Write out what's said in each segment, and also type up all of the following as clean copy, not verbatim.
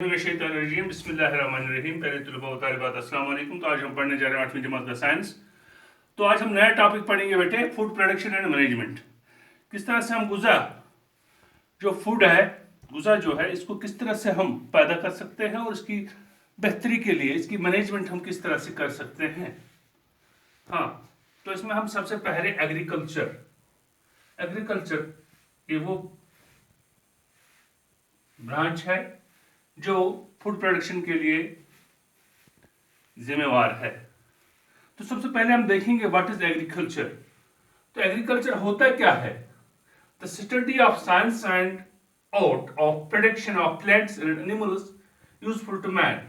बिस्मिल्लाहिर्रहमानिर्रहीम। पहले तलबा व तालिबात अस्सलाम वालेकुम। तो आज हम पढ़ने जा रहे हैं 8वीं जमात का साइंस। तो आज हम नया टॉपिक पढ़ेंगे बेटे, फूड प्रोडक्शन एंड मैनेजमेंट। किस तरह से हम गुज़ा जो फूड है, गुज़ा जो है, इसको किस तरह से हम पैदा कर सकते हैं और इसकी बेहतरी के लिए इसकी मैनेजमेंट हम किस तरह से कर सकते हैं। हाँ, तो इसमें हम सबसे पहले एग्रीकल्चर ये वो ब्रांच है जो फूड प्रोडक्शन के लिए जिम्मेवार है। तो सबसे पहले हम देखेंगे व्हाट इज एग्रीकल्चर। तो एग्रीकल्चर होता क्या है? The study of science and art of production of plants and animals useful to man.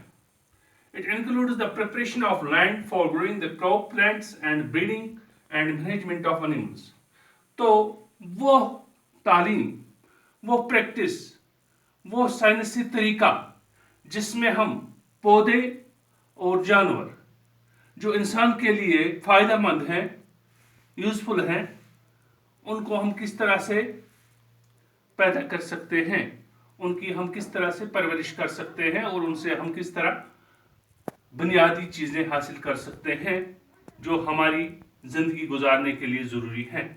It includes the preparation of land for growing the crop plants and breeding and management of animals. तो वो तालीम, वो practice, वो साइंसी तरीका जिसमें हम पौधे और जानवर जो इंसान के लिए फ़ायदेमंद हैं, यूज़फुल हैं, उनको हम किस तरह से पैदा कर सकते हैं, उनकी हम किस तरह से परवरिश कर सकते हैं और उनसे हम किस तरह बुनियादी चीज़ें हासिल कर सकते हैं जो हमारी ज़िंदगी गुजारने के लिए ज़रूरी हैं।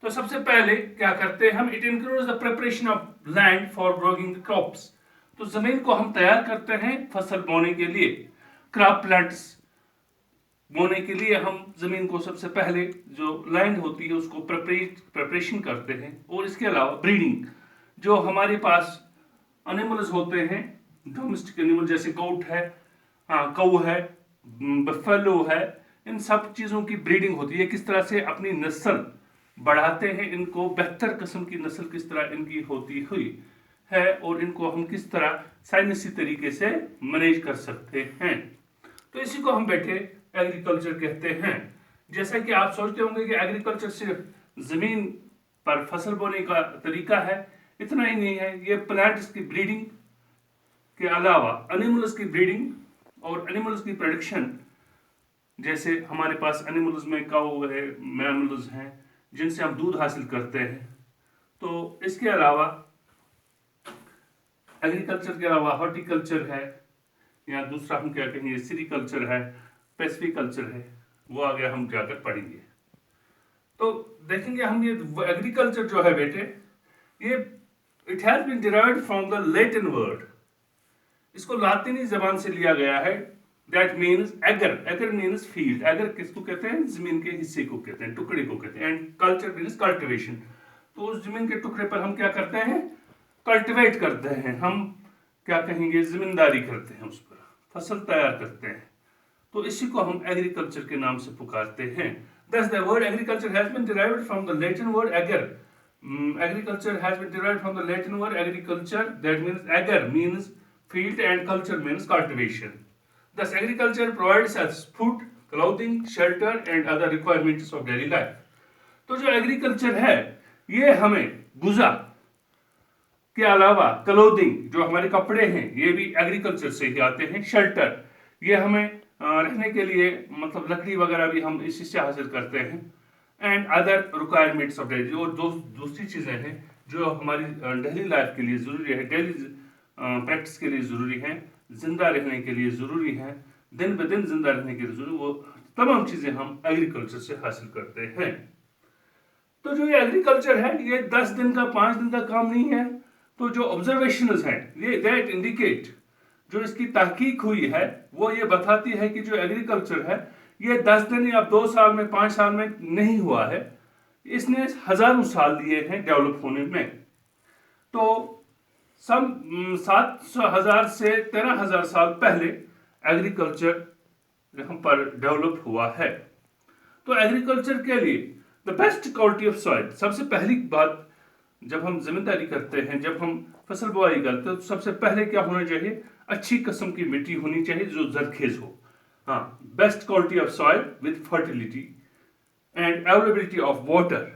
तो सबसे पहले क्या करते हैं हम? It includes the preparation of land for growing the crops. तो ज़मीन को हम तैयार करते हैं फसल बोने के लिए, क्रॉप प्लांट्स बोने के लिए हम ज़मीन को सबसे पहले जो लैंड होती है उसको प्रिपरेशन करते हैं। और इसके अलावा ब्रीडिंग, जो हमारे पास एनिमल्स होते हैं, डोमेस्टिक एनिमल जैसे गोट है, कऊ है, बफेलो है, इन सब चीज़ों की ब्रीडिंग होती है। किस तरह से अपनी नस्ल बढ़ाते हैं, इनको बेहतर किस्म की नस्ल किस तरह इनकी होती हुई है और इनको हम किस तरह साइंसी तरीके से मैनेज कर सकते हैं। तो इसी को हम बैठे एग्रीकल्चर कहते हैं। जैसा कि आप सोचते होंगे कि एग्रीकल्चर सिर्फ ज़मीन पर फसल बोने का तरीका है, इतना ही नहीं है। ये प्लांट्स की ब्रीडिंग के अलावा एनिमल्स की ब्रीडिंग और एनिमल्स की प्रोडक्शन, जैसे हमारे पास एनिमल्स में काऊ है, मैमल्स हैं जिनसे हम दूध हासिल करते हैं। तो इसके अलावा एग्रीकल्चर के अलावा हॉर्टिकल्चर है, या दूसरा हम क्या कहेंगे सीरीकल्चर है, पेसिफिकल्चर है, वो आगे हम जाकर पढ़ेंगे। तो देखेंगे हम ये एग्रीकल्चर जो है बेटे, ये it has been derived from the Latin word. इसको लातिनी जबान से लिया गया है। That means ager means field. Ager किसको कहते हैं? जमीन के हिस्से को कहते हैं, टुकड़े को कहते हैं। And culture means cultivation. तो उस जमीन के टुकड़े पर हम क्या करते हैं? कल्टिवेट करते हैं। हम क्या कहेंगे? जमींदारी करते हैं, उस पर फसल तैयार करते हैं। तो इसी को हम एग्रीकल्चर के नाम से पुकारते हैं। Thus the word agriculture has been derived from the Latin word ager. Agriculture has been derived from the Latin word agriculture. That means ager means field and culture means cultivation. Thus agriculture provides us food, clothing, shelter and other requirements of daily life. तो जो agriculture है ये हमें गुज़ा के अलावा clothing, जो हमारे कपड़े हैं, ये भी एग्रीकल्चर से ही आते हैं। शेल्टर, ये हमें रहने के लिए मतलब लकड़ी वगैरह भी हम इसी से हासिल करते हैं। And other requirements of daily, और दूसरी चीज़ें हैं जो हमारी डेली लाइफ के लिए ज़रूरी है, डेली प्रैक्टिस के लिए ज़रूरी है, जिंदा रहने के लिए ज़रूरी है, दिन ब दिन जिंदा रहने के लिए ज़रूरी, वो तमाम चीज़ें हम एग्रीकल्चर से हासिल करते हैं। तो जो ये एग्रीकल्चर है ये 10 दिन का 5 दिन का काम नहीं है। तो जो ऑब्जर्वेशंस हैं ये दैट इंडिकेट, जो इसकी तहकीक हुई है वो ये बताती है कि जो एग्रीकल्चर है ये 10 दिन या 2 साल में 5 साल में नहीं हुआ है, इसने हजारों साल लिए हैं डेवलप होने में। तो सम 7,000 से 13,000 साल पहले एग्रीकल्चर यहाँ पर डेवलप हुआ है। तो एग्रीकल्चर के लिए the best quality of soil, सबसे पहली बात जब हम जिम्मेदारी करते हैं, जब हम फसल बुआई करते हैं, तो सबसे पहले क्या होना चाहिए? अच्छी किस्म की मिट्टी होनी चाहिए जो जरखेज हो। हाँ, best quality of soil with fertility and availability of water,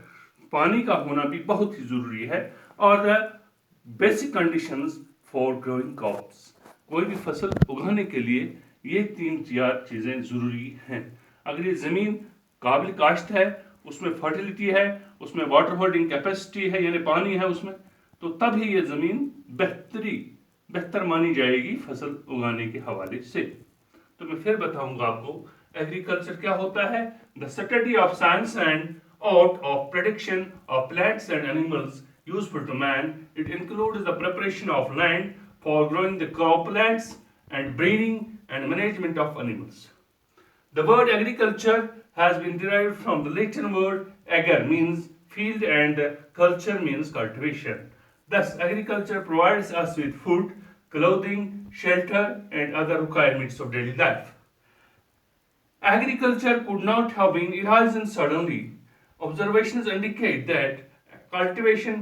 पानी का होना भी बहुत ही जरूरी है। और basic conditions for growing crops, कोई भी फसल उगाने के लिए ये 3-4 चीज़ें ज़रूरी हैं। अगर ये ज़मीन काबिल काश्त है, उसमें फर्टिलिटी है, उसमें वाटर होल्डिंग कैपेसिटी है, यानी पानी है उसमें, तो तभी ये ज़मीन बेहतर मानी जाएगी फसल उगाने के हवाले से। तो मैं फिर बताऊंगा आपको एग्रीकल्चर क्या होता है। The study of science and art of prediction of plants and animals useful to man. It includes the preparation of land for growing the crop plants and breeding and management of animals. The word agriculture has been derived from the Latin word ager means field and culture means cultivation. Thus, agriculture provides us with food, clothing, shelter and other requirements of daily life. Agriculture could not have been arisen suddenly. Observations indicate that cultivation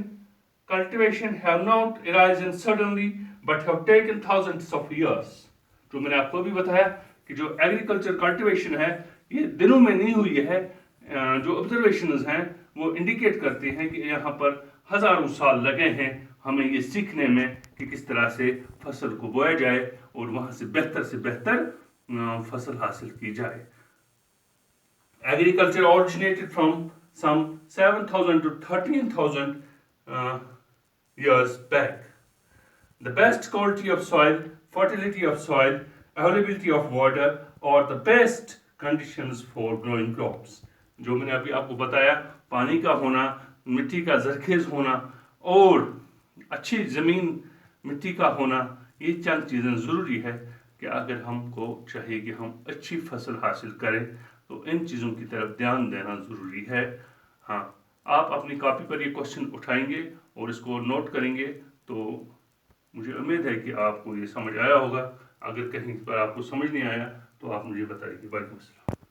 have not arisen suddenly but have taken thousands of years. जो मैंने आपको भी बताया कि जो agriculture cultivation है ये दिनों में नहीं हुई है। जो ऑब्जर्वेशंस हैं वो इंडिकेट करते हैं कि यहाँ पर हजारों साल लगे हैं हमें ये सीखने में कि किस तरह से फसल को बोया जाए और वहाँ से बेहतर फसल हासिल की जाए। Agriculture originated from some 7,000 to 13,000 years back. The best quality of soil, fertility of soil, availability of water or the best conditions for growing crops. जो मैंने अभी आपको बताया पानी का होना, मिट्टी का जरखेज होना और अच्छी ज़मीन मिट्टी का होना, ये चंद चीज़ें ज़रूरी है कि अगर हमको चाहिए कि हम अच्छी फसल हासिल करें तो इन चीज़ों की तरफ ध्यान देना ज़रूरी है। हाँ, आप अपनी कॉपी पर ये क्वेश्चन उठाएंगे और इसको नोट करेंगे तो मुझे उम्मीद है कि आपको ये समझ आया होगा। अगर कहीं पर आपको समझ नहीं आया तो आप मुझे बताइए। वालेकुम अस्सलाम।